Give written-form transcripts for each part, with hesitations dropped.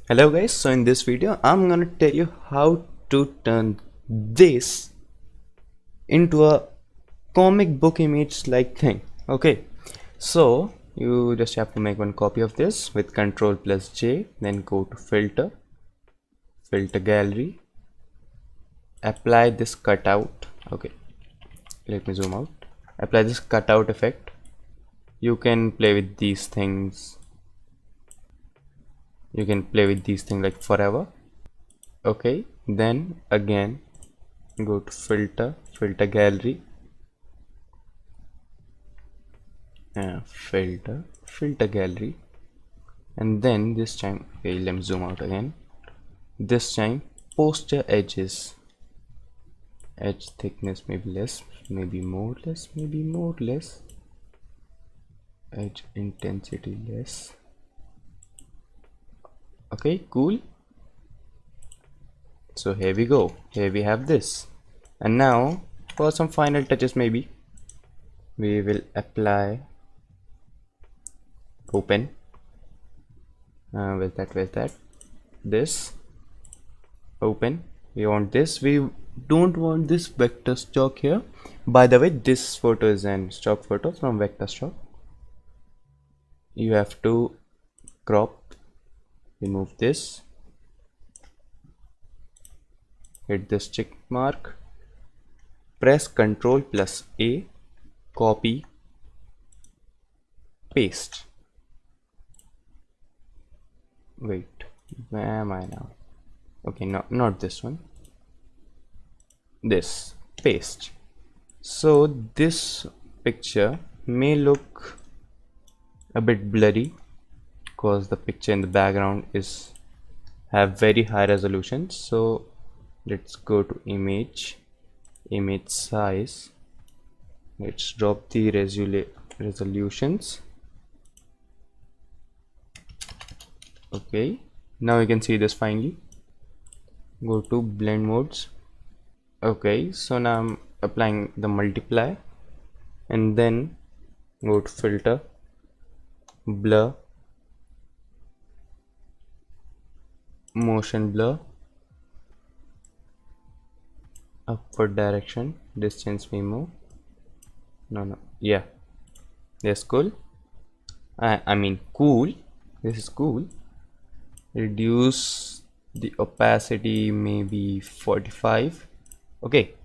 Hello guys, so in this video I'm gonna tell you how to turn this into a comic book image like thing. Okay, so you just have to make one copy of this with Ctrl+J, then go to filter gallery, apply this cutout. Okay, let me zoom out. Apply this cutout effect. You can play with these things. You can play with these things like forever. Okay, then again go to filter gallery, filter gallery, and then this time, okay, let me zoom out again. This time poster edges, edge thickness maybe less, maybe more less, maybe more less, edge intensity less. Okay, cool. So here we go, here we have this. And now for some final touches, maybe we will apply open, where's that, this open. We want this, we don't want this vector stock here. By the way, this photo is an stock photo from vector stock. You have to crop, remove this, hit this check mark, press Ctrl+A, copy, paste. Wait, where am I now? Okay, no, not this one, this, paste. So this picture may look a bit blurry because the picture in the background is have very high resolution. So let's go to image size, let's drop the resolutions. Okay, now you can see this finally. Go to blend modes. Okay, so now I'm applying the multiply, and then go to filter, blur, motion blur, upward direction, distance memo. No, yeah, that's cool. I mean cool, this is cool. Reduce the opacity maybe 45. Okay,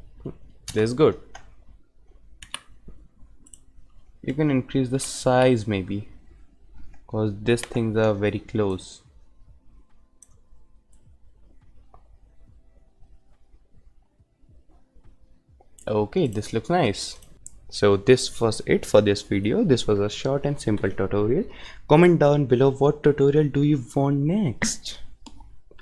this is good. You can increase the size maybe because these things are very close. Okay, this looks nice. So this was it for this video. This was a short and simple tutorial. Comment down below what tutorial do you want next.